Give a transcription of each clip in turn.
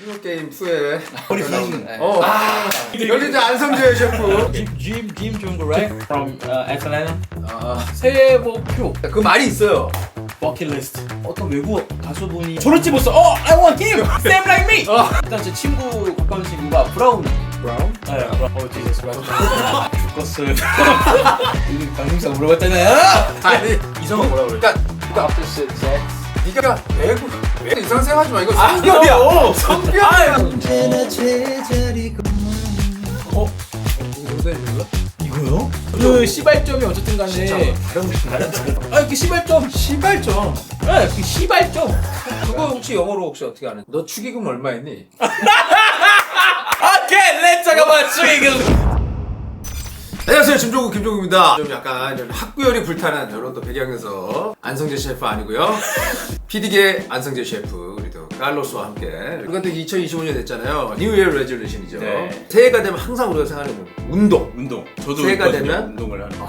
오징어 게임 2에 우리 friend. 여기 이제 안성재 셰프. Jim Jung-ray from Atlanta. 새해 목표 그 말이 있어요. 버킷리스트. 어떤 외국 가수분이 저를 집었어. I want him. Same like me. 일단 제 친구 가까운 친구가 브라운. 브라운? 네, 브라운. Jesus 브라운. 죽었어요. 이거 방송사 물어봤잖아요. 아니 이성은 뭐라 그래? 그러니까 opposite sex. 네가 외국 이상 생각하지 마. 이거 아, 성별이야. 성별이야. 언제나 제자리 이거요? 그 시발점이 어쨌든 간에 그 시발점. 시발점. 네, 그 시발점. 그거 혹시 영어로 혹시 어떻게 아는? 너 축의금 얼마 했니? 오케이, let's talk about trigger. 안녕하세요, 김종국입니다. 좀 약간 이런 학구열이 불타는 이런 또 배경에서 안성재 셰프 아니고요. PD계 안성재 셰프 우리도 칼로스와 함께 우리가 또 2025년 됐잖아요. 뉴 이어 레졸루션이죠. 네. 새해가 되면 항상 우리가 생각하는 운동. 저도 새해가 있거든요, 되면 운동을 하는 거.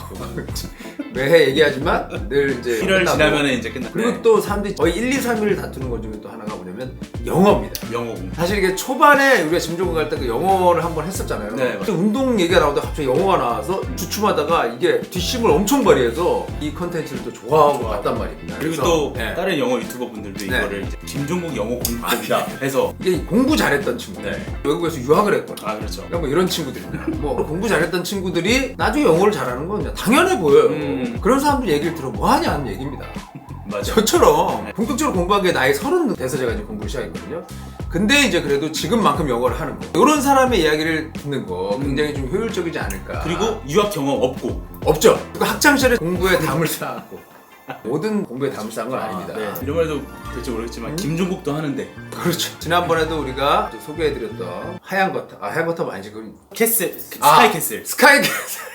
매해 얘기하지만 늘 이제 1월 끝나고. 지나면은 이제 끝나. 그리고 또 사람들이 거의 1, 2, 3일을 다투는 것 중에 또 하나가 뭐냐면 영어입니다. 영어 공부. 사실 이게 초반에 우리가 짐종국 갈 때 그 영어를 한번 했었잖아요. 네, 맞아요. 운동 얘기가 나오다가 갑자기 영어가 나와서 주춤하다가 이게 뒷심을 엄청 발휘해서 이 컨텐츠를 또 좋아하고 갔단 말입니다. 그리고 그래서, 또 네. 다른 영어 유튜버 분들도 네. 이거를 이제 김종국 영어 공부입니다 해서 이게 공부 잘했던 친구들, 네. 외국에서 유학을 했거나 그렇죠. 그러니까 뭐 이런 친구들입니다. 뭐 공부 잘했던 친구들이 나중에 영어를 잘하는 건 그냥 당연해 보여요. 그런 사람들 얘기를 들어 뭐 하냐는 얘기입니다. 맞아. 저처럼 본격적으로 공부한 게 나이 30 돼서 제가 이제 공부를 시작했거든요. 근데 이제 그래도 지금만큼 영어를 하는 거 이런 사람의 이야기를 듣는 거 굉장히 좀 효율적이지 않을까. 그리고 유학 경험 없고. 없죠. 그리고 학창시절에 공부에 담을 쌓았고 모든 공부에 담을 쌓은 건 아닙니다. 네. 이런 말도 될지 모르겠지만 김종국도 하는데 그렇죠. 지난번에도 우리가 소개해드렸던 하얀 버터, 하얀 버터가 아니지 그건 캐슬, 스카이 캐슬. 스카이 캐슬.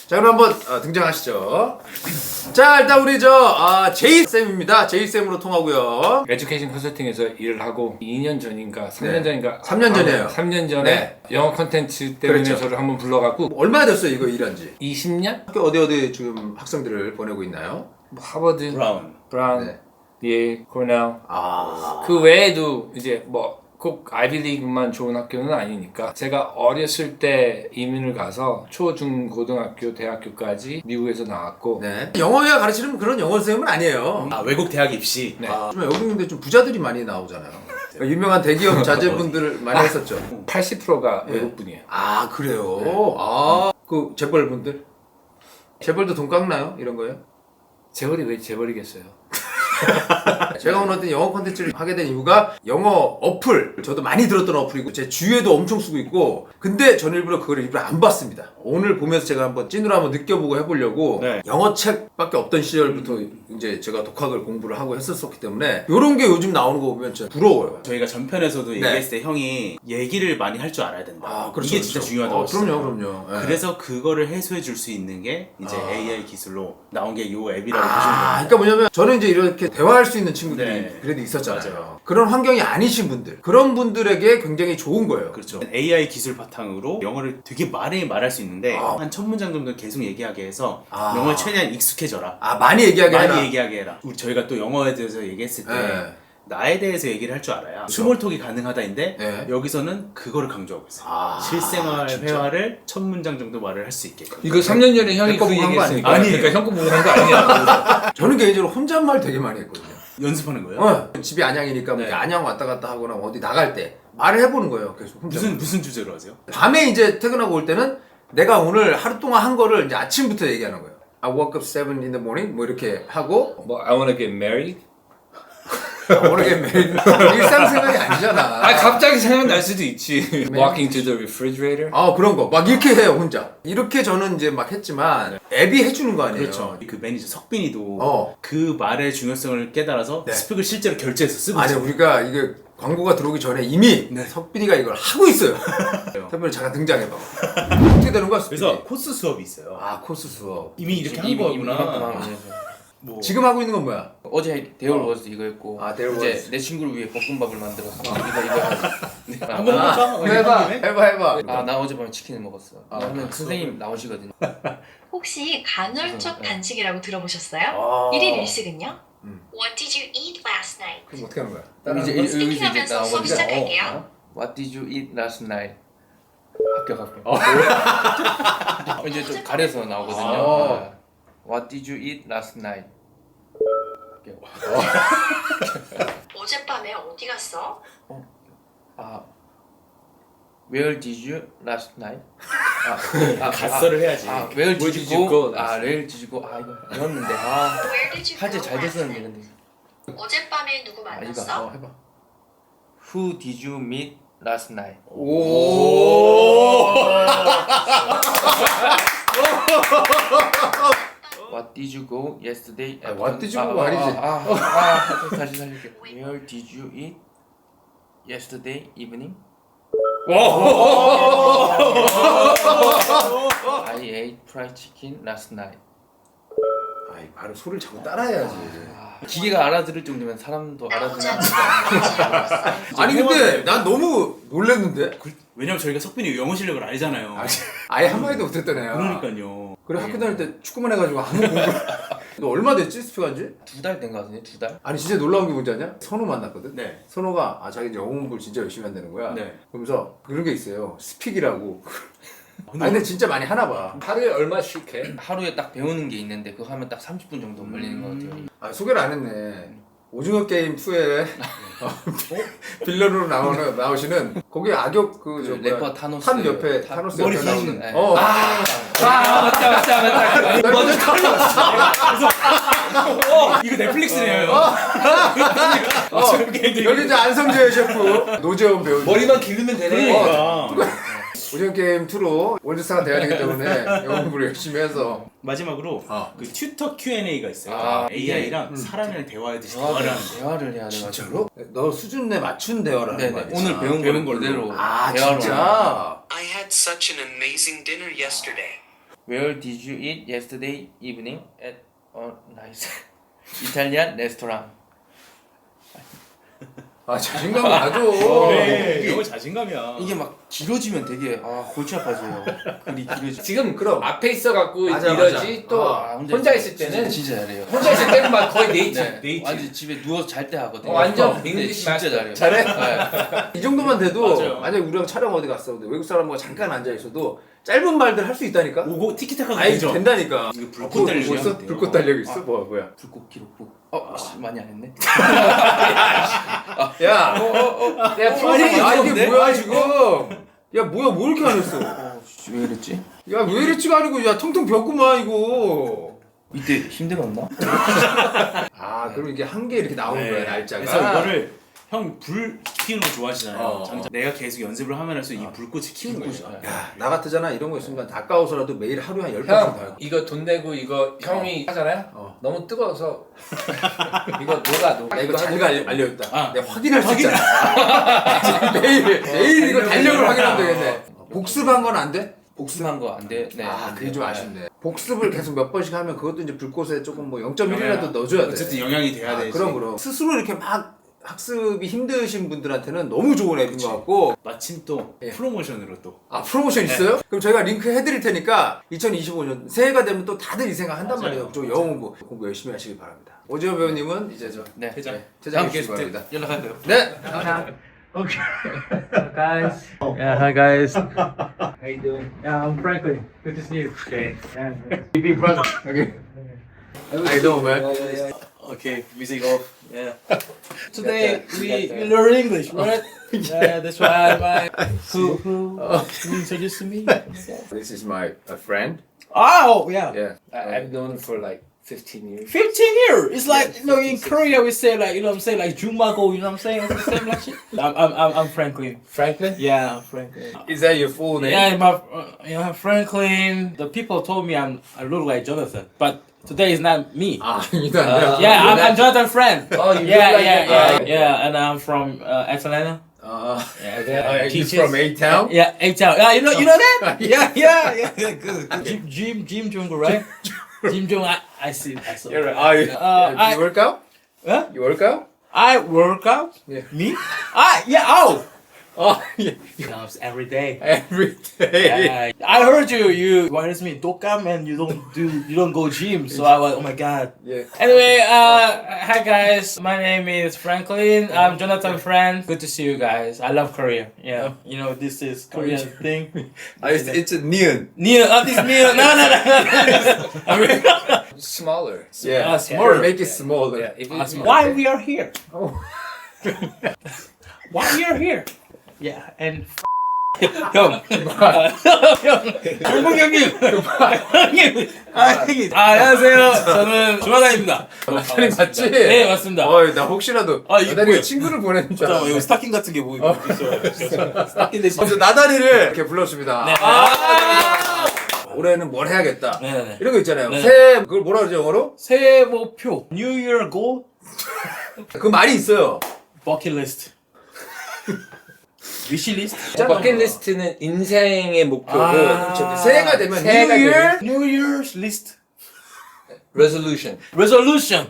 자 그럼 한번 등장하시죠. 자 일단 우리 제이 쌤입니다. 제이 쌤으로 통하고요. 에듀케이션 컨설팅에서 일을 하고 2년 전인가 3년 네. 전인가 3년 전이에요. 3년 전에 네. 영어 컨텐츠 때문에 그렇죠. 저를 한번 불러갖고 얼마나 됐어요 이거 일한지? 20년? 학교 어디 지금 학생들을 보내고 있나요? 뭐 하버드, 브라운. 네. 예, 코넬 아 그 외에도 이제 뭐 꼭 아이비리그만 좋은 학교는 아니니까 제가 어렸을 때 이민을 가서 초, 중, 고등학교, 대학교까지 미국에서 나왔고 네. 영어야 가르치는 그런 영어 선생님은 아니에요. 외국 대학 입시. 네. 좀 여기 근데 좀 부자들이 많이 나오잖아요. 유명한 대기업 자제분들 많이 했었죠. 80%가 외국분이에요. 아 그래요? 아 그 재벌분들? 재벌도 돈 깎나요? 이런 거요? 재벌이 왜 재벌이겠어요? 제가 오늘 어떤 영어 콘텐츠를 하게 된 이유가 영어 어플 저도 많이 들었던 어플이고 제 주위에도 엄청 쓰고 있고 근데 전 일부러 그걸 일부러 안 봤습니다. 오늘 보면서 제가 한번 찐으로 한번 느껴보고 해보려고 네. 영어 책밖에 없던 시절부터 이제 제가 독학을 공부를 하고 했었기 때문에 이런 게 요즘 나오는 거 보면 진짜 부러워요. 저희가 전편에서도 얘기했을 때 형이 얘기를 많이 할 줄 알아야 된다. 아, 그렇죠, 이게 진짜 그렇죠. 중요하다고 했어요. 그럼요. 예. 그래서 그거를 해소해 줄 수 있는 게 이제 AI 기술로 나온 게 이 앱이라고 보시면 돼요. 그러니까 뭐냐면 저는 이제 이렇게 대화할 수 있는 친구들이 네. 그래도 있었잖아요. 맞아요. 그런 환경이 아니신 분들, 그런 분들에게 굉장히 좋은 거예요. 그렇죠. AI 기술 바탕으로 영어를 되게 말할 수 있는데 아. 한 1000문장 정도 계속 얘기하게 해서 아. 영어에 최대한 익숙해져라. 아 많이 얘기하게 해라. 많이 얘기하게 해라. 저희가 또 영어에 대해서 얘기했을 때 네. 나에 대해서 얘기를 할 줄 알아야 스몰톡이 가능하다인데 네. 여기서는 그거를 강조하고 있어요. 아, 실생활 진짜? 회화를 1000문장 정도 말을 할 수 있게끔. 이거 3년 전에 형이 거 그 보고 한거 얘기했으니까 아니에요. 그러니까 형 거 보고 한 거 아니야. 저는 개인적으로 혼잣말 되게 많이 했거든요. 연습하는 거예요? 집이 안양이니까 뭐 네. 안양 왔다 갔다 하거나 어디 나갈 때 말을 해보는 거예요. 계속 혼자. 무슨 주제로 하세요? 밤에 이제 퇴근하고 올 때는 내가 오늘 하루 동안 한 거를 이제 아침부터 얘기하는 거예요. I woke up 7 in the morning 뭐 이렇게 하고 뭐 I wanna get married? 모르겠네. 일상생활이 아니잖아. 아 갑자기 생각날 수도 있지. Walking to the refrigerator. 그런 거 막 이렇게 해요 혼자. 이렇게 저는 이제 막 했지만 앱이 해주는 거 아니에요. 그렇죠. 그 매니저 석빈이도 어. 그 말의 중요성을 깨달아서 네. 스펙을 실제로 결제해서 쓰고 아니 있어요. 우리가 이게 광고가 들어오기 전에 이미 네. 석빈이가 이걸 하고 있어요. 석빈이 잠깐 등장해봐. 어떻게 되는 거야? 석빈이? 그래서 코스 수업이 있어요. 코스 수업. 이미 이렇게 한 거구나. 뭐 지금 하고 있는 건 뭐야? 어제 데올 워즈 이거 했고 데올 이제 워즈. 내 친구를 위해 볶음밥을 만들었어. 이거 하지. 한번 해봐. 나 어젯밤에 치킨을 먹었어. 그러면 선생님 나오시거든요. 혹시 간헐적 단식이라고 들어보셨어요? 아. 1일 1식은요? 음. What did you eat last night? 그럼 어떻게 하는 거야? 이제 여기서 이제 스피킹하면서 수업 나오거든요. 시작할게요. What did you eat last night? 합격. 이제 좀 가려서 나오거든요. What did you eat last night? 합격. 어젯밤에 어디 갔어? Where did you last night? 갔어를 해야지. Where Where did did you you go? go last Where did you go? 이거 외웠는데. Where did you 화제 go 잘 last 됐었는데 night? 근데. 어젯밤에 누구 이거 만났어? 해봐. Who did you meet last night? What did you go yesterday? what did you go 아니지. 다시 살릴게. Where did you eat yesterday evening? I ate fried chicken last night. 아이 바로 소리를 자꾸 따라해야지. 기계가 알아들을 정도면 사람도 알아듣는. 아니 근데 난 너무 놀랬는데. 왜냐면 저희가 석빈이 영어 실력을 알잖아요. 아예 한마디도 못했던 애야. 그러니까요. 그래 학교 다닐 때 축구만 해가지고 아무 공부. 너 얼마 됐지 스피커한 지? 2달 된 거 같은데 2달? 아니 진짜 놀라운 게 뭔지 아냐? 선호 만났거든. 네. 선호가 자기 이제 영어 공부를 진짜 열심히 한다는 거야. 네. 그러면서 그런 게 있어요. 스픽이라고. 아니 근데 진짜 많이 하나 봐. 하루에 얼마씩 해? 하루에 딱 배우는 게 있는데 그거 하면 딱 30분 정도 걸리는 것 같아요. 아 소개를 안 했네. 오징어 게임 2에 빌런으로 나오시는 거기 악역 그저 래퍼 타노스. 판 옆에 타노스 머리 옆에 긴. 나오는. 네. 맞다. 먼저 이거 넷플릭스네요. 여기 이제 안성재 셰프, 노재원 배우. 머리만 기르면 되네. 그러니까. 오징어 게임 2로 월드스타가 돼야 되기 때문에 영어 공부를 열심히 해서. 마지막으로 그 튜터 Q&A가 있어요. 아, AI랑 사람이랑 대화하듯이 대화를 하는 거. 대화를 해야 돼가지고. 진짜로? 너 수준에 맞춘 대화를 하는 네네. 거야. 오늘 배운 걸 그대로 아 대화로 하는 진짜? I had such an amazing dinner yesterday. Where did you eat yesterday evening? At a nice Italian restaurant. 아 자신감 가져. 그래. 영어 자신감이야. 이게 막 길어지면 되게 골치 아파져요. 글이 길어지. 지금 그럼. 앞에 있어갖고 맞아, 이러지 맞아. 또 혼자 있을 때는 진짜 잘해요. 혼자 있을 때는 막 거의 네이티브. 네, 네이티브. 완전 집에 누워서 잘 때 하거든요. 완전 근데 잉글리시 진짜 마스터. 잘해요. 잘해? 네. 이 정도만 돼도 맞아요. 만약에 우리랑 촬영 어디 갔어 근데 외국 사람과 잠깐 앉아 있어도 짧은 말들 할 수 있다니까? 오고 티키타카가 아니 되죠. 된다니까. 이거 불꽃 달력이 뭐 있어? 돼요. 불꽃 달력 있어? 뭐야? 불꽃 기록부. 많이 안 했네. 야, 내가 아 이게 했는데? 뭐야 지금? 야 뭐야 뭐 이렇게 안 했어? 왜 이랬지? 야 왜 이랬지가 아니고 야 텅텅 비었구만 이거. 이때 힘들었나? 아 그럼 이게 한 개 이렇게 나오는 네. 거야 날짜가. 그래서 이거를 형 불 키우는 거 좋아하시잖아요. 어. 장작. 내가 계속 연습을 하면서 이 불꽃이 키우는 거죠. 야, 나 같으잖아 이런 거 있으면 아까워서라도 매일 하루에 한 10번씩 더 형 하고. 이거 돈 내고 이거 형이 하잖아요. 너무 뜨거워서 이거 녹아. 야 이거 자기가 알려줬다. 아. 내가 확인할 수 있잖아. 매일 이거 달력을 확인하면 되겠네. 복습한 건 안 돼? 복습한 거 안 돼. 네. 아 안 그게 돼요. 좀 아쉽네. 복습을 계속 몇 번씩 하면 그것도 이제 불꽃에 조금 뭐 0.1이라도 넣어줘야 돼. 어쨌든 영향이 돼야 되지. 그럼 스스로 이렇게 막 학습이 힘드신 분들한테는 너무 좋은 앱인 것 같고. 마침 또 예. 프로모션으로 또. 아 프로모션 있어요? 그럼 저희가 링크 해드릴 테니까 2025년 새해가 되면 또 다들 이 생각 한단 맞아요. 말이에요. 저 영어 공부 열심히 하시기 바랍니다. 오지호 배우님은 이제 저 네. 퇴장. 퇴장해 주시기 바랍니다. 연락할게요. 네. Guys. Yeah, hi guys. How you doing? Yeah, I'm Franklin. Good to see you. Okay. Yeah. Big brother. Okay. How you doing, man? Okay, music off. Yeah. Today we learn English, right? Yeah, that's why who introduced to me. This is my friend. Oh yeah. Yeah. I've known him for like 15 years. 15 years. It's like in Korea we say like what I'm saying like Jumago. You know what I'm saying? It's the same like shit. I'm Franklin. Franklin? Yeah, I'm Franklin. Is that your full name? Yeah, Franklin. The people told me I look like Jonathan, but today is not me. 아, 이거 아니야. Yeah, I'm Jonathan friend. Oh, you yeah, look like yeah, him. yeah, and I'm from Atlanta. He's from A-Town? Yeah, A-Town. Yeah, you know that? yeah. Good. Jim Jong, right? Jim Jong, I see. I saw. You're right. You work out? Huh? You work out? I work out. Yeah. Me? Yeah. Comes every day. Every day. Yeah, I heard you invited me dokam and you don't go gym, so I was, oh my god. Yeah. Anyway, hi guys, my name is Franklin. I'm Jonathan Friend. Good to see you guys. I love Korea. Yeah, you know this is Korean thing. It's a neon. Neil, this Neil. No. I mean, Smaller. Yeah. smaller. Make it smaller. Yeah, if you, why we are here? Why we are here? Yeah, and 형, 정국 형님, 형님, 안녕하세요. 저는 조나단입니다. 나단이 맞지? 네, 맞습니다. 나 혹시라도 이거 나단이가 뭐야? 친구를 보내는 줄 잠깐만, 알았어. 이거 스타킹 같은 게 뭐 있어요? 스타킹 대신. 그래서 나단이를 이렇게 불렀습니다. 네. 올해는 뭘 해야겠다. 네네. 이런 거 있잖아요. 네. 새해 그걸 뭐라 그러죠 영어로? 새해 목표, New Year goal, 그 말이 있어요. bucket list, wish list. 버킷리스트는 인생의 목표고 그렇죠. 새해가 되면 새해가 New Year New Year's list, resolution. resolution.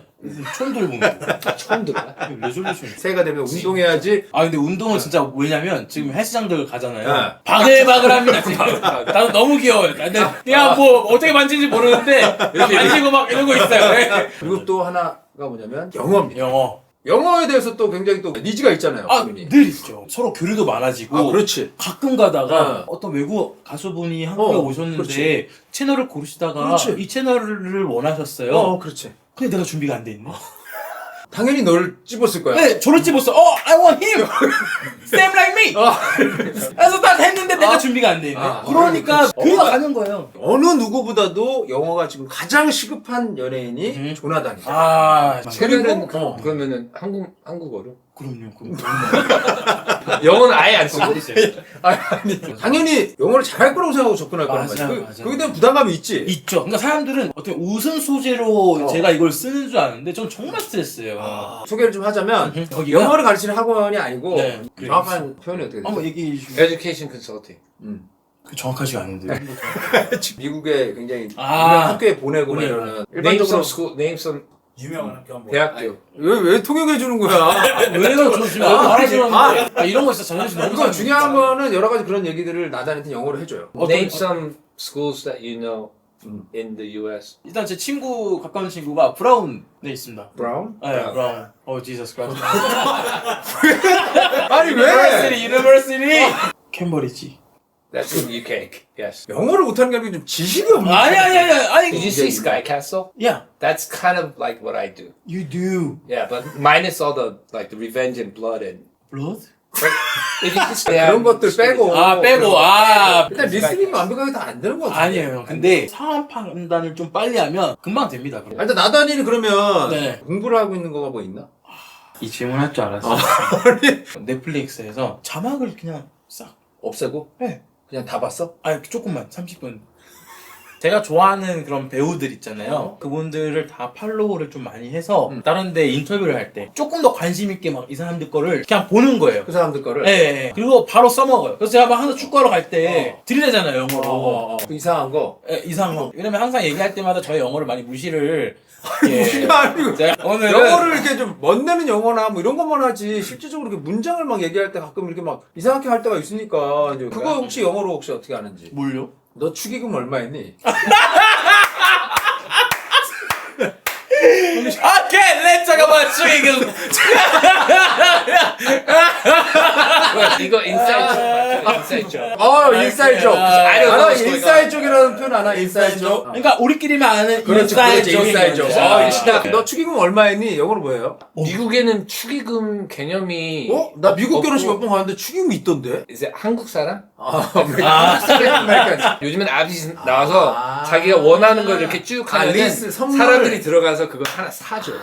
처음 들어본 거. 처음 들어. resolution. 새해가 되면 운동해야지. 근데 운동은 진짜 왜냐면 지금 헬스장들 가잖아요. 네. 바글바글합니다 지금. 나도 너무 귀여워요. 근데 그냥 뭐 어떻게 만지는지 모르는데 그냥 만지고 막 이러고 있어요. 네. 그리고 또 하나가 뭐냐면 영어입니다. 영어. 영어에 대해서 또 굉장히 또 니즈가 있잖아요. 본인이. 늘 있죠. 서로 교류도 많아지고. 그렇지. 가끔 가다가 네. 어떤 외국 가수분이 한국에 오셨는데 그렇지. 채널을 고르시다가 그렇지. 이 채널을 원하셨어요. 그렇지. 근데 내가 준비가 안 돼 있네. 당연히 널 찝었을 거야. 네, 저를 집었어. I want him. Same like me. 그래서 딱 했는데 내가 준비가 안 돼 있네. 그러니까 교류가 가는 거예요. 어느 누구보다도 영어가 지금 가장 시급한 연예인이 조나단이다. 채널은 그리고 그러면은 한국어로? 그럼요. 영어는 아예 안 쓰고. 아니, 당연히 영어를 잘할 거라고 생각하고 접근할 거란 말이야. 맞아요. 거기에 대한 부담감이 있지. 있죠. 그러니까 사람들은 어떻게 웃음 소재로 제가 이걸 쓰는 줄 아는데 전 정말 스트레스예요. 소개를 좀 하자면 거기가- 영어를 가르치는 학원이 아니고 네. 정확한 표현이 어떻게 되죠? 한번 얘기해 주시면 Education consulting. 정확하지가 않은데. 미국에 굉장히 아. 유명한 학교에 보내고 막 보내고. 이러는 Name 일반적으로 some school, name some 유명한 학교 한번. 대학교. 왜 통역해 주는 거야? 왜요? 저 지금 말하시는 이런 거 진짜 자존심 너무 이거 상해요. 중요한 거는 여러 가지 그런 얘기들을 나단한테 영어로 해줘요. Name some schools that you know in the U.S. 일단 제 친구 가까운 친구가 브라운에 있습니다. 브라운? 네, 브라운. 오 지저스 크라이스트. 아니 왜? 유니버시티. 캠버리지. That's in UK. Yes. 영어를 못하는 게 아니고 좀 지식이 없는. 아니. Did you see Sky Castle? Yeah, That's kind of like what I do. you do. Yeah, but minus all the like the revenge and blood and. Blood? If you just 그런 것들 빼고. 빼고. 일단 리스닝이 완벽하게 다 안 되는 거 같아. 아니에요. 근데 상황 판단을 좀 빨리 하면 금방 됩니다. 그럼. 일단 나단이는 그러면 네. 공부를 하고 있는 거가 뭐 있나? 이 질문 할 줄 알았어. 넷플릭스에서 자막을 그냥 싹. 없애고? 네. 그냥 다 봤어? 아니 조금만 30분. 제가 좋아하는 그런 배우들 있잖아요. 그분들을 다 팔로우를 좀 많이 해서 다른 데 인터뷰를 할 때 조금 더 관심 있게 막 이 사람들 거를 그냥 보는 거예요. 그 사람들 거를? 예. 그리고 바로 써먹어요. 그래서 제가 막 항상 축구하러 갈 때 들이대잖아요, 영어로. 그 이상한 거? 예, 이상한 거. 왜냐면 항상 얘기할 때마다 저의 영어를 많이 무시를. 예. 무시가 아니고 제가 오늘은 영어를 이렇게 좀 멋내는 영어나 뭐 이런 것만 하지 실질적으로 이렇게 문장을 막 얘기할 때 가끔 이렇게 막 이상하게 할 때가 있으니까 이제 그거 혹시 영어로 혹시 어떻게 하는지? 뭘요? 너 축의금 얼마 했니? 오케이, 렛츠 잠깐만 지금. 이거 인사이드 쪽. 인사이드 쪽. I don't know what's going 인사이드 쪽이라는 표현 안 하? 인사이드 쪽. 그러니까 우리끼리만 아는 그렇지, 인사이드 쪽. 진짜. 너 축의금 얼마 했니? 영어로 뭐예요? 미국에는 축의금 개념이 나 미국 결혼식 몇 번 가는데 축의금이 있던데? 이제 한국 사람? 아메리칸. 요즘엔 아버지 나와서 자기가 원하는 걸 이렇게 쭉 하면 리스트, 선물. 사람들이 들어가서 그걸 하나 사줘.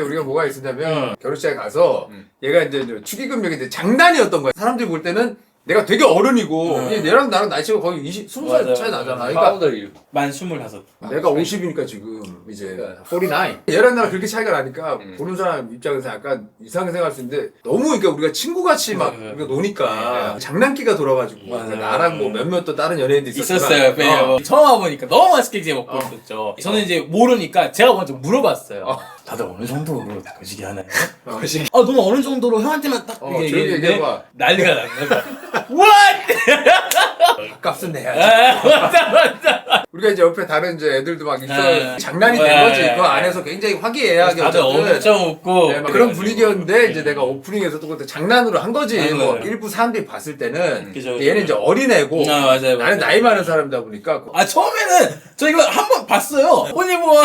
우리가 뭐가 있었냐면 결혼식장에 가서 얘가 이제 축의금 얘기 때 장난이었던 거야. 사람들이 볼 때는 내가 되게 어른이고 얘랑 나랑 나이 차이가 거의 20살 맞아요. 차이 나잖아. How 그러니까 old are you? 만 25. 내가 50이니까 지금 이제 49. 얘랑 나랑 그렇게 차이가 나니까 보는 사람 입장에서 약간 이상하게 생각할 수 있는데 너무 그러니까 우리가 친구같이 막 우리가 노니까 장난기가 돌아가지고 나랑 뭐 몇몇 또 다른 연예인도 있었어요. 처음 와보니까 너무 맛있게 이제 먹고 있었죠. 저는 이제 모르니까 제가 먼저 물어봤어요. 다들 어느 정도로 거시기 하나요? 거시기. 너는 어느 정도로 형한테만 딱 조용히 얘기했는데 얘기해봐. 난리가 난 거야. What? 값은 내야지. 맞아. 우리가 이제 옆에 다른 이제 애들도 막 있어. 네. 장난이 된 네. 거지. 그 안에서 굉장히 화기애애하게 다들 어쨌든 엄청 웃고 네, 막 그런 분위기였는데 이제 내가 오프닝에서 또 그때 장난으로 한 거지. 네, 뭐 맞아요. 일부 사람들이 봤을 때는 그죠, 그죠. 얘는 이제 어린애고 맞아요. 나는 나이 많은 사람이다 보니까 처음에는 저 이거 한 번 봤어요. 아니 뭐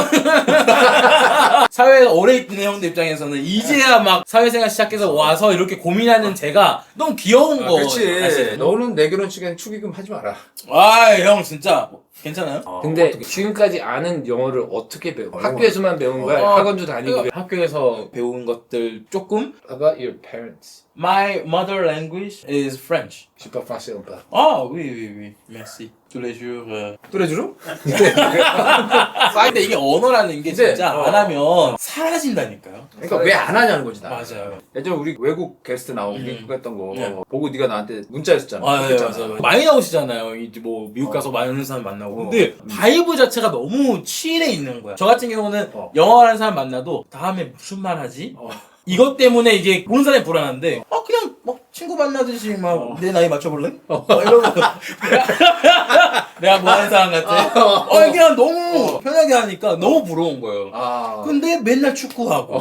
사회에 오래 있는 형들 입장에서는 이제야 막 사회생활 시작해서 와서 이렇게 고민하는 제가 너무 귀여운 거. 그렇지. 사실. 너는 내 결혼식에는 축의금 하지 마라. 형 진짜 괜찮아요? 근데 지금까지 아는 영어를 어떻게 배워? 학교에서만 배운 거야? 학원도 다니고. 학교에서 배운 것들 조금. About your parents. My mother language is French. Je parle français un peu. Oui. Merci. Tous les jours. 뚜레주로? 근데 이게 언어라는 게 이제, 진짜 안 하면 사라진다니까요. 그러니까 왜 안 하냐는 거지 나. 맞아요. 예전에 우리 외국 게스트 나오고 미국 했던 거 보고 네가 나한테 문자했었잖아. 맞아요. 많이 나오시잖아요. 이제 뭐 미국 가서 많은 사람 만나고. 근데 바이브 자체가 너무 칠해 있는 거야. 저 같은 경우는 영어하는 사람 만나도 다음에 무슨 말 하지? 이것 때문에 이게 모르는 사람이 불안한데 그냥 뭐 친구 만나듯이 막 내 나이 맞춰볼래? 이러고 내가 뭐 하는 사람 같아? 그냥 너무 편하게 하니까 너무 부러운 거예요. 근데 맨날 축구하고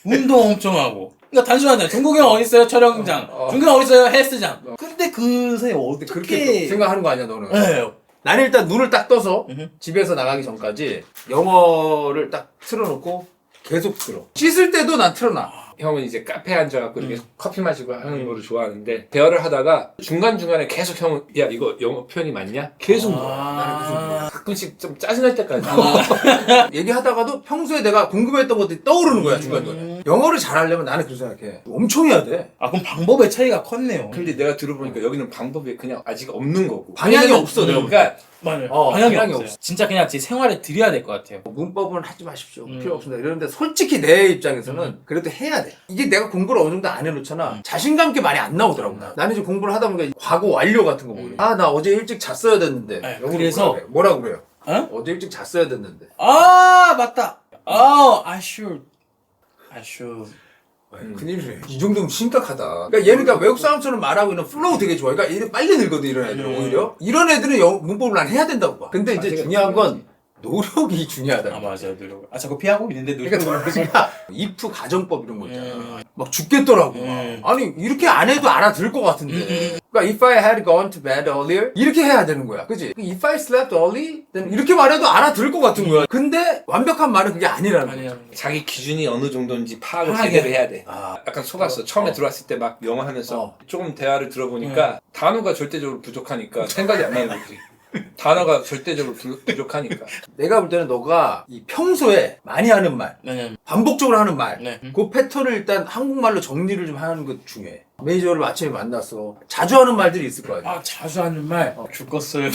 운동 엄청 하고 그러니까 단순하잖아요. 중국이 형 어딨어요? 촬영장. 중국이 형 어딨어요? 헬스장. 근데 그새 그렇게 어떻게 생각하는 거 아니야 너는? 네. 나는 일단 눈을 딱 떠서 집에서 나가기 전까지 영어를 딱 틀어놓고 계속 들어. 씻을 때도 난 틀어놔. 형은 이제 카페에 앉아갖고 이렇게 커피 마시고 하는 거를 좋아하는데 대화를 하다가 중간중간에 계속 형은 야 이거 영어 표현이 맞냐? 계속 물어. 나는 계속 물어. 가끔씩 좀 짜증날 때까지 얘기하다가도 평소에 내가 궁금했던 것들이 떠오르는 거야 중간중간에. 영어를 잘하려면 나는 그렇게 생각해. 엄청 해야 돼. 그럼 방법의 차이가 컸네요. 근데 내가 들어보니까 여기는 방법이 그냥 아직 없는 거고 방향이 없어 내가 보니까. 그러니까 맞아요. 방향이 방향이 없어. 없어요. 진짜 그냥 제 생활에 들여야 될 것 같아요. 문법은 하지 마십시오. 필요 없습니다. 이러는데 솔직히 내 입장에서는 그래도 해야 돼. 이게 내가 공부를 어느 정도 안 해놓잖아. 자신감 있게 많이 안 나오더라고. 나는 이제 공부를 하다 보니까 과거 완료 같은 거 보고 나 어제 일찍 잤어야 됐는데. 네, 영어로 그래서- 뭐라 그래요? 어? 어제 일찍 잤어야 됐는데. 맞다. I should. 큰일이네. 이 정도면 심각하다. 그러니까 얘는 그러니까 외국 사람처럼 말하고 있는 플로우 되게 좋아. 그러니까 얘는 빨리 늙거든 이런 애들은 오히려. 이런 애들은 문법을 난 해야 된다고 봐. 근데 이제 중요한 건 노력이 중요하다. 맞아요. 노력. 자꾸 피하고 있는데 노력. 그러니까 if 가정법 이런 거 있잖아. 막 죽겠더라고. 아니 이렇게 안 해도 알아들 것 같은데. 그러니까 if I had gone to bed earlier 이렇게 해야 되는 거야. 그치? If I slept early then 이렇게 말해도 알아들 것 같은 거야. 근데 완벽한 말은 그게 아니라는 거야. 자기 기준이 어느 정도인지 파악을 파악해. 제대로 해야 돼. 약간 속았어. 처음에 들어왔을 때 막 영어 하면서 조금 대화를 들어보니까 단어가 절대적으로 부족하니까 생각이 안 나는 거지. 단어가 절대적으로 부족하니까. 내가 볼 때는 너가 이 평소에 많이 하는 말, 네. 반복적으로 하는 말, 네. 그 패턴을 일단 한국말로 정리를 좀 하는 것 중요해. 매니저를 아침에 만났어. 자주 하는 말들이 있을 거 아니야. 자주 하는 말. 죽었어요.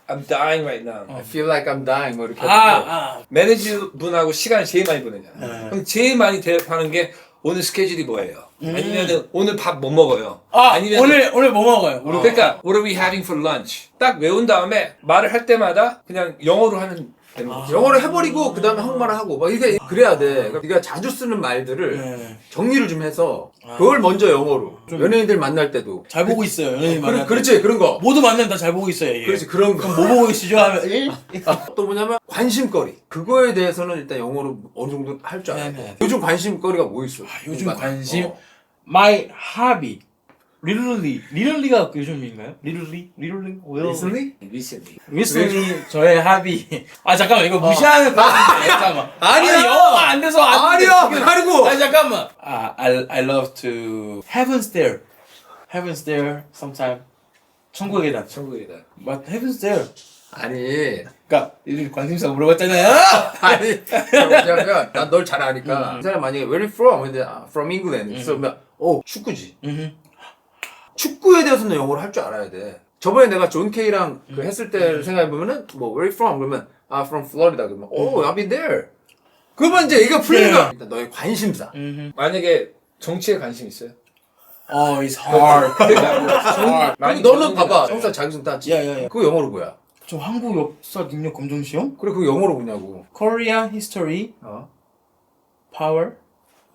I'm dying right now. I feel like I'm dying 뭐 이렇게. 하고. 매니저 분하고 시간을 제일 많이 보내잖아. 그럼 제일 많이 대답하는 게 오늘 스케줄이 뭐예요? 아니면은 오늘 밥 뭐 먹어요? 아니면 오늘 뭐 먹어요? 그러니까 What are we having for lunch? 딱 외운 다음에 말을 할 때마다 그냥 영어로 하면 되는 거지. 영어를 해버리고 그 다음에 한국말을 하고 막 이게 그래야 돼. 그러니까 네가 자주 쓰는 말들을 정리를 좀 해서 그걸 먼저 영어로 연예인들 만날 때도 잘 보고 있어요. 연예인 만날 때. 그렇지 그런 거. 모두 만나면 다 잘 보고 있어요. 이게. 그렇지 그런 거. 뭐 보고 계시죠? 하면 또 뭐냐면 관심거리. 그거에 대해서는 일단 영어로 어느 정도 할 줄 알아야 돼. 네. 요즘 관심거리가 뭐 있어? 요즘 뭔가. 관심. My hobby. 리럴리가 요즘인가요? 리럴리? Recently? Recently. 저의 합의. 잠깐만 이거 무시하는 거 같은데. 잠깐만. 아니야. 영어가 안 돼서 안 돼. 아니야. 지금. 아니고. 잠깐만. I love to heaven's there. Heaven's there sometime. 천국의 계단. 천국의 계단. But heaven's there. 아니. 그러니까 이런 관심사 물어봤잖아요. 아니. 왜냐면 난 널 잘 아니까. 이 사람 만약에 where are you from? 근데 from England. 그러면 축구지. 축구에 대해서는 영어를 할 줄 알아야 돼. 저번에 내가 존 K랑 그 했을 때 생각해보면은, 뭐, where are you from? 그러면, from Florida. 그러면, I've been there. 그러면 이제 얘가 풀리니까. 일단 너의 관심사. 만약에 정치에 관심 있어요? It's hard. 그리고 너는 봐봐. 성사 자기소개 땄지. 야. 그거 영어로 뭐야? 저 한국 역사 능력 검정 시험? 그래 그거 영어로 뭐냐고. Korean history, 어. power,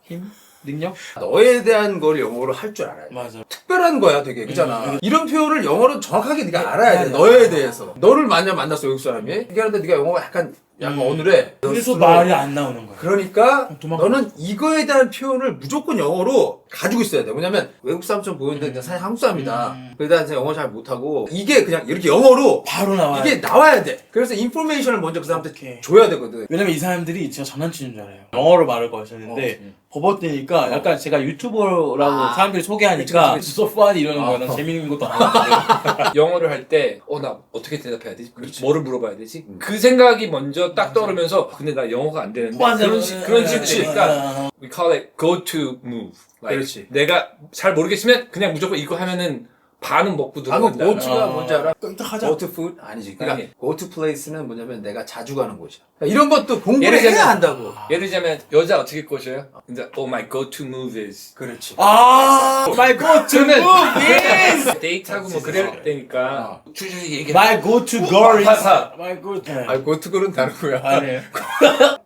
힘, 능력? 너에 대한 걸 영어로 할 줄 알아야 돼. 맞아. 특별한 거야 되게 그잖아. 이런 표현을 영어로 정확하게 네가 알아야 돼. 맞아. 너에 대해서. 너를 만났어 외국 사람이. 얘기하는데 네가 영어가 약간 어눌해. 그래서 말이 안 나오는 거야. 그러니까 도망가. 너는 이거에 대한 표현을 무조건 영어로 가지고 있어야 돼. 왜냐면 외국 사람처럼 보이는데 그냥 사실 한국 사람이다. 그러다 이제 영어 잘 못하고 이게 그냥 이렇게 영어로 바로 나와요. 이게 나와야 돼. 그래서 인포메이션을 먼저 그 사람한테 오케이. 줘야 되거든. 왜냐면 이 사람들이 진짜 장난치는 줄 알아요. 영어로 말을 거셨는데 버벅대니까 약간 제가 유튜버라고 사람들이 소개하니까 그치. so funny 이러는 거야. 난 재밌는 것도 아니고. 영어를 할 때 나 어떻게 대답해야 되지? 뭐를 물어봐야 되지? 그 생각이 먼저 딱 떠오르면서 근데 나 영어가 안 되는데 맞아. 그런 식이니까 we call it go to move. Like, 그렇지. 내가 잘 모르겠으면 그냥 무조건 이거 하면은 반은 먹고 방금 들어간다. goto가 뭔지 알아? 딱 하자. go to food? 아니지. 그러니까 아니. go to place는 뭐냐면 내가 자주 가는 곳이야. 그러니까 이런 것도 공부를 예를 들면- 해야 한다고. 예를 들자면 여자 어떻게 꼬셔요? 근데 my go to move is 그렇지. 아, my go-to move is 데이트하고 뭐 그럴 때니까 줄줄이 얘기해. my go-to girl is 하하. my go-to. 아, go to girl은 다른 거야. 아니에요.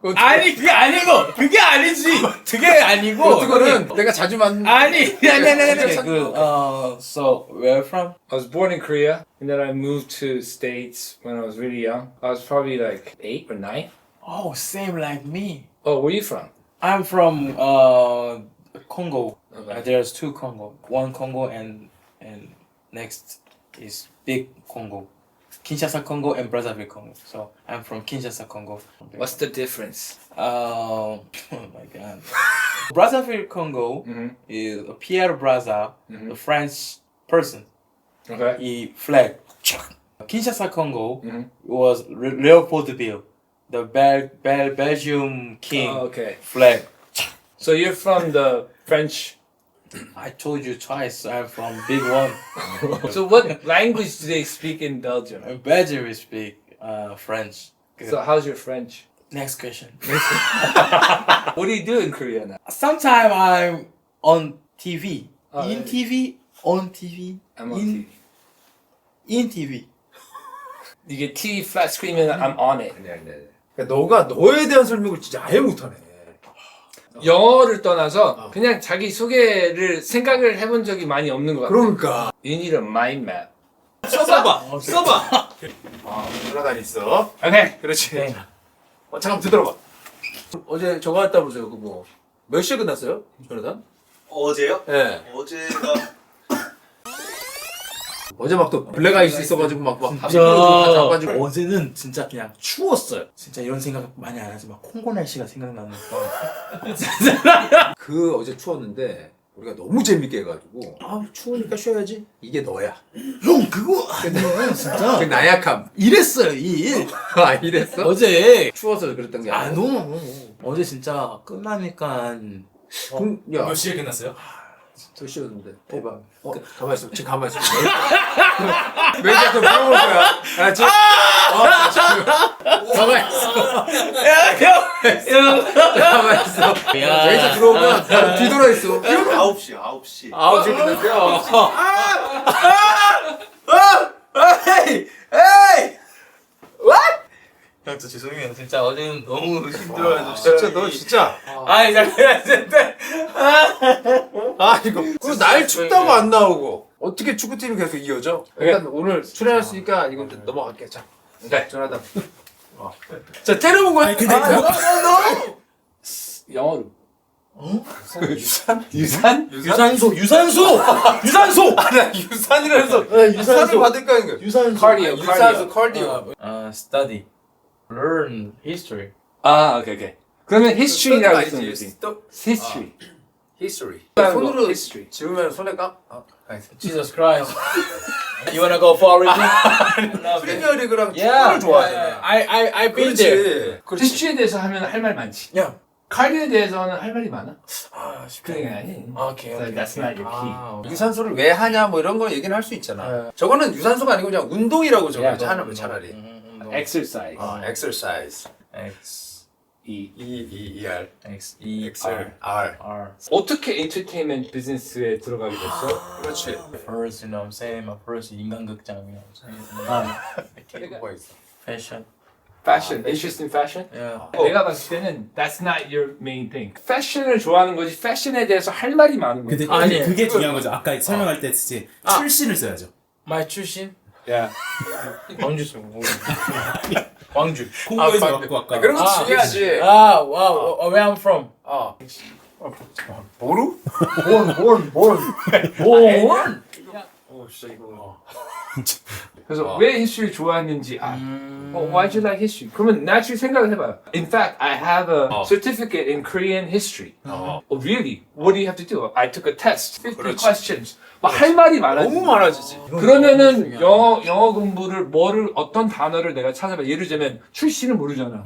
go to 아니 그게 아니고 그게 아니지. 그게 아니고. go to girl은 내가 자주 만난 아니 진짜 그 so where from? I was born in Korea and then I moved to States when I was really young. I was probably like 8 or 9. Oh, same like me. Oh, where are you from? I'm from Congo. Okay. There's two Congo. One Congo and next is big Congo. Kinshasa Congo and Brazzaville Congo. So I'm from Kinshasa Congo. What's the difference? Oh my god. Brazzaville Congo is Pierre Brazza, the French person. Okay. He flag. Kinshasa Congo was Leopoldville, the Belgium king Oh, okay. flag. So you're from the French. I told you twice. I'm from big one. So what language do they speak in Belgium? In Belgium we speak French. So how's your French? Next question. What do you do in Korea now? Sometime I'm on TV, Oh, in yeah. TV, on TV, I'm on in TV. in TV. You get TV flat screen and I'm on it. 그러니까 너가 너에 대한 설명을 진짜 아예 못하네. 영어를 떠나서 그냥 자기 소개를 생각을 해본 적이 많이 없는 것 같아요. 그러니까 You need a mind map. 써봐. 써봐. 돌아다니 있어. Okay. 그렇지. 네. 잠깐 뒤돌아봐. 어제 저거 했다 보세요. 그 뭐 몇 시에 끝났어요? 조나단? 어제요? 예. 어제가 어제 막 또 블랙 아이스 있어가지고 막 진짜 다 잡아가지고. 어제는 진짜 그냥 추웠어요. 진짜 이런 생각 많이 안 하지만 콩고 날씨가 생각나니까. 그 어제 추웠는데 우리가 너무 재밌게 해가지고 아 추우니까 쉬어야지. 이게 너야. 형 그거 아니에요 진짜. 그 나약함. 이랬어요 이 일. 아 이랬어? 어제 추워서 그랬던 게 아니고. 너무 어제 진짜 끝나니까 야, 몇 시에 끝났어요? 더 쉬었는데. 대박. 가만 있어. 지금 가만 있어. 왜 자꾸 물어볼 거야? 아, 지금. 지금. 가만 있어. 가만 있어. 여기서 들어오면 바로 뒤돌아 있어. 9시 9시 끝났어요. 에이! 형, 저 죄송해요. 진짜 어제는 너무 힘들어요. 진짜 너 진짜. 아니, 잠깐만, 진짜. 아 이거. 그리고 날 춥다고 안 나오고 어떻게 축구팀이 계속 이어져? 일단 오늘 출연했으니까 이건 좀 넘어갈게. 자, 네. 전화다. 자 때려본 거야. 영어로. 유산? 유산? 유산소! 유산소! 나 유산이라서 유산소. 유산을 받을까 하는 거야. 유산소. 카디오, 유산소 카디오. study. Learn history. 아, 오케이. 그러면 history라고 알지? 쓰는 거지. 또 history. history. 손으로 손으로 history. 지우면 손에 감? Jesus Christ. You wanna go for it? 프리미어리그랑 Yeah. 축구를 좋아하잖아. I've been there. 그렇지. history에 대해서 하면 할 말 많지. 야. 카디오에 대해서는 할 말이 많아. 그래. 그게 아니. 오케이. So that's not your key. 유산소를 왜 하냐 뭐 이런 거 얘기는 할 수 있잖아. 저거는 유산소가 아니고 그냥 운동이라고 적어야지 하는 거 차라리. exercise. exercise. E-E-R. XER. R. 어떻게 엔터테인먼트 비즈니스에 들어가게 됐어? 그렇지. First, you know what I'm saying? My first 인간극장, you know what I'm saying? 뭐가 있어? Fashion. Fashion, interest in fashion? Yeah. 내가 봤을 때는 that's not your main thing. 패션을 좋아하는 거지 패션에 대해서 할 말이 많은 거야. 근데 아니, 그게 중요한 거죠. 아까 설명할 때 쓰지 출신을 써야죠. My 출신? 야, 광주 쪽. 광주. 콩고에서 왔고 아까. 그런 거 중요하지. 아, wow. Where I'm from? 보루? born. 그래서 왜 history 좋아했는지 why'd you like history? 그러면 naturally 생각을 해봐요. In fact, I have a certificate in Korean history. Oh, really? What do you have to do? I took a test. 50 questions. 막 할 말이 많아지지. 너무 많아지지. 그러면은 영어 공부를 어떤 단어를 내가 찾아봐. 예를 들자면 출신을 모르잖아.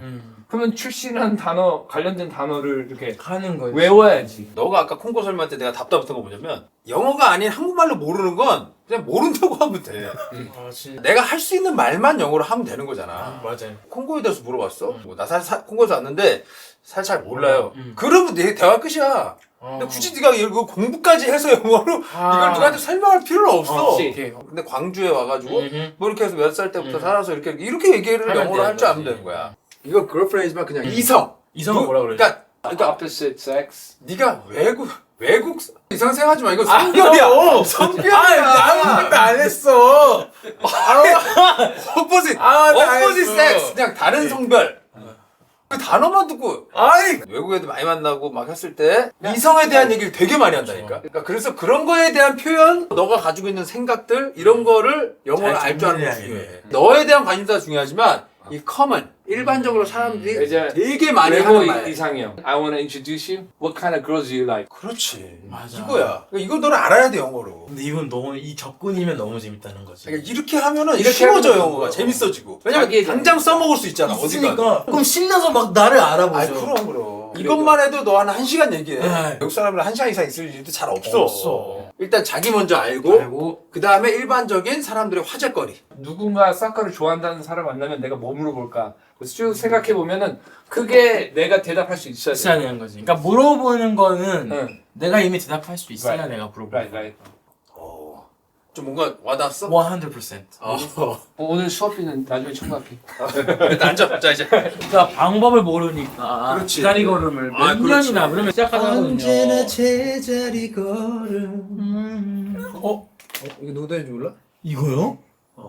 그러면 출신한 단어 관련된 단어를 이렇게 하는 거지. 외워야지. 너가 아까 콩고 설명할 때 내가 답답했던 거 뭐냐면 영어가 아닌 한국말로 모르는 건 그냥 모른다고 하면 돼. 아, 진짜. 내가 할 수 있는 말만 영어로 하면 되는 거잖아. 맞아요. 콩고에 콩고에 대해서 물어봤어. 뭐 나 콩고에서 왔는데 잘 몰라요. 그러면 내 대화 끝이야. 근데 굳이 네가 이거 공부까지 해서 영어로 이걸 누구한테 설명할 필요는 없어. 근데 광주에 와가지고 뭐 이렇게 해서 몇 살 때부터 살아서 이렇게 얘기를 영어로 할 줄 알면 되는 거야. 이거 girlfriend이지만 그냥 이성. 이성은 뭐라 그러지? 그러니까 opposite sex. 네가 외국 이상 생각하지 마. 이거 성별이야. 성별이야. 아무것도 안 했어. opposite. opposite sex. 그냥 다른 성별. 그 단어만 듣고 외국 애들 많이 만나고 막 했을 때 이성에 대한 얘기를 되게 많이 한다니까. 그러니까 그래서 그런 거에 대한 표현, 너가 가지고 있는 생각들 이런 거를 영어를 알 줄 아는 게 중요해. 너에 대한 관심사가 중요하지만 이 common 일반적으로 사람들이 이제 되게 많이 외모 하는 말. 이상형. I want to introduce you. What kind of girls do you like? 그렇지. 맞아. 이거야. 그러니까 이거 너는 알아야 돼 영어로. 근데 이건 너무 이 접근이면 너무 재밌다는 거지. 그러니까 이렇게 하면은 이렇게 쉬워져 하면 영어가 재밌어지고. 왜냐면 자기에 당장 써먹을 수 있잖아. 어디가. 있으니까 그럼 신나서 막 나를 알아보죠. 아이 그럼. 이것만 해도 너 한 1시간 얘기해. 네. 외국 사람이랑 1시간 이상 있을 일도 잘 없어. 일단 자기 먼저 알고 그 다음에 일반적인 사람들의 화제거리. 누군가 사커를 좋아한다는 사람 만나면 내가 뭐 물어볼까? 그래서 쭉 생각해 보면은 그게 내가 대답할 수 있어야 있어야 돼. 되는 거지. 그러니까 물어보는 거는 응. 내가 이미 대답할 수 있어야 Right. 내가 물어보는 Right, right. 좀 뭔가 와닿았어? 100%. 오늘 수업비는 나중에 청구할게. 일단 앉아. 자 이제. 그러니까 방법을 모르니까 그렇지. 제자리 걸음을 몇 아, 그렇지. 년이나 그러면 시작하거든요. 제자리 걸음. 이거 누구 노래인지 몰라? 이거요?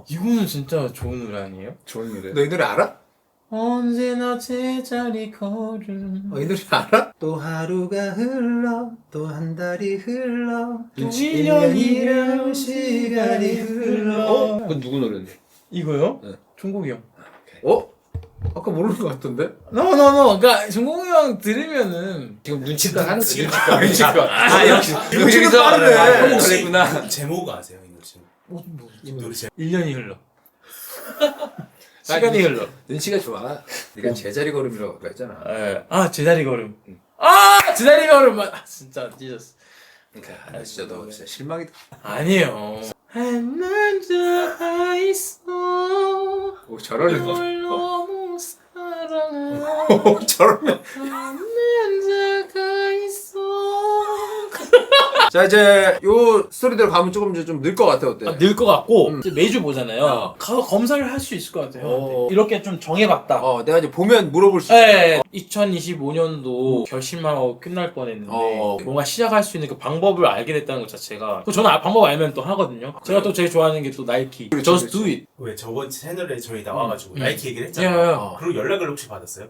이거는 진짜 좋은 노래 아니에요? 좋은 노래. 너 이 노래 알아? 언제나 제자리 걸음. 이 노래 알아? 또 하루가 흘러 또 한 달이 흘러 또 1년이란 시간이 흘러. 그건 누구 노래인데? 이거요? 네. 종국이 형. 아까 모르는 것 같던데? No. 그러니까 종국이 형 들으면은 지금 눈치껏 하는 거야. 눈치껏. 역시 여기서 빠르네. 그랬구나. 제목 아세요 이 노래? 이 노래 제목. 1년이 흘러. 시간이 흘러. 눈치가 좋아. 네가 제자리 걸음이라고 아까 했잖아. 아 제자리 걸음. 제자리 걸음. 진짜 찢었어. 그러니까 진짜 너 진짜 실망이다. 아니에요. 한 남자가 있어. 오 저러네. 널 너무 사랑해. 오 저러네. 한 남자가 있어. 자 이제 요 스토리대로 가면 조금 이제 좀 늘 것 같아. 어때? 늘 것 같고 이제 매주 보잖아요. 가서 검사를 할 수 있을 것 같아요. 이렇게 좀 정해봤다. 내가 이제 보면 물어볼 수 있어. 네, 2025년도 결심하고 끝날 뻔했는데 뭔가 시작할 수 있는 그 방법을 알게 됐다는 것 자체가 저는 방법 알면 또 하거든요. 제가 또 제일 좋아하는 게 또 나이키 Just Do It. 왜 저번 채널에 저희 나와가지고 나이키 얘기를 야. 했잖아요. 그리고 연락을 혹시 받았어요?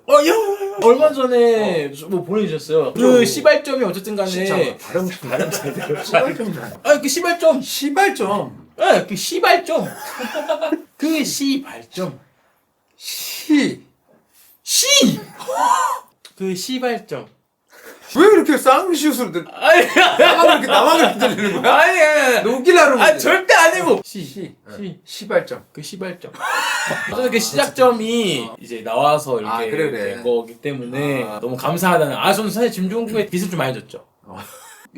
얼마 전에 뭐 보내주셨어요. 그 시발점이 어쨌든 간에 발음 제대로. 시발점. 그 시발점 시발점. 그 시발점 그 시발점 그 시발점 왜 이렇게 쌍시옷으로 들? 나만 그렇게 들리는 거야? 아니 너 웃기려고. 절대 아니고 시발점. 그 시발점. 저는 그 시작점이 이제 나와서 이렇게 그래. 된 거기 때문에 너무 감사하다는. 저는 사실 짐종국의 빚을 좀 많이 줬죠.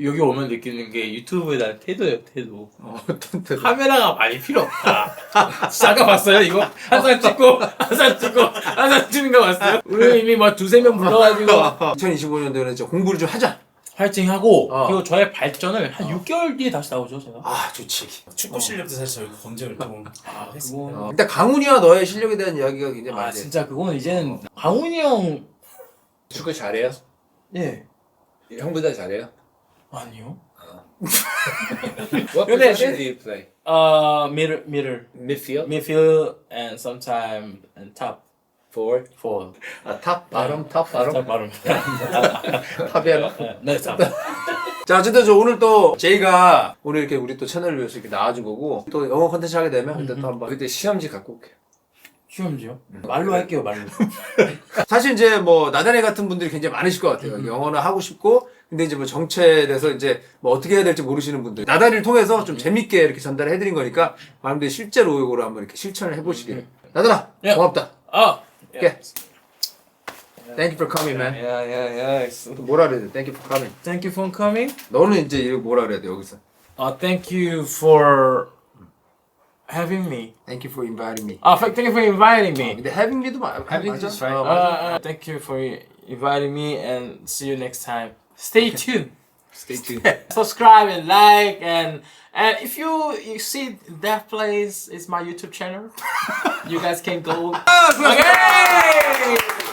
여기 오면 느끼는 게 유튜브에 대한 태도예요, 태도. 어떤 때 카메라가 많이 필요 없다. 아까 봤어요, 이거? 한산 찍고, 한산 찍고, 한산 찍는 거 봤어요? 우리 이미 뭐 두세 명 불러가지고 2025년도에는 이제 공부를 좀 하자. 화이팅 하고, 어. 그리고 저의 발전을 한 6개월 뒤에 다시 나오죠, 제가. 아 좋지. 축구 실력도 사실 저희가 검증을 좀. 아, 그거. 일단 강훈이와 너의 실력에 대한 이야기가 굉장히 아, 많이 돼. 진짜 그거는 이제는 강훈이 형, 축구 잘해요? 예. 형보다 잘해요? 아니요. What 근데- position do you play? middle. Midfield? Midfield and sometime and top. Forward? Forward. 아, 탑 바람 탑 바람. top bottom. 탑이야. 네, top. 자 어쨌든 저 오늘 또 제이가 오늘 이렇게 우리 또 채널을 위해서 이렇게 나와준 거고 또 영어 컨텐츠 하게 되면 그때 또 한번 그때 시험지 갖고 올게요. 시험지요? 말로 할게요, 말로. 사실 이제 뭐 나단에 같은 분들이 굉장히 많으실 것 같아요. 영어는 하고 싶고 근데 이제 뭐 정체에 대해서 이제 뭐 어떻게 해야 될지 모르시는 분들 나단을 통해서 좀 재밌게 이렇게 전달해 드린 거니까 많은 분들이 실제로 이거를 한번 이렇게 실천을 해보시길. 나단아 예. 고맙다. 아, 오케이. Thank you for coming, man. 또 뭐라 그래야 돼? Thank you for coming. thank you for coming. 너는 이제 이거 뭐라 그래야 돼 여기서? Thank you for having me. Thank you for inviting me. Thank you for inviting me. 근데 having me도 Having 맞아. is fine. Thank you for inviting me and see you next time. Stay tuned. Stay tuned. Subscribe and like and if you see that place is my YouTube channel, you guys can go. Okay.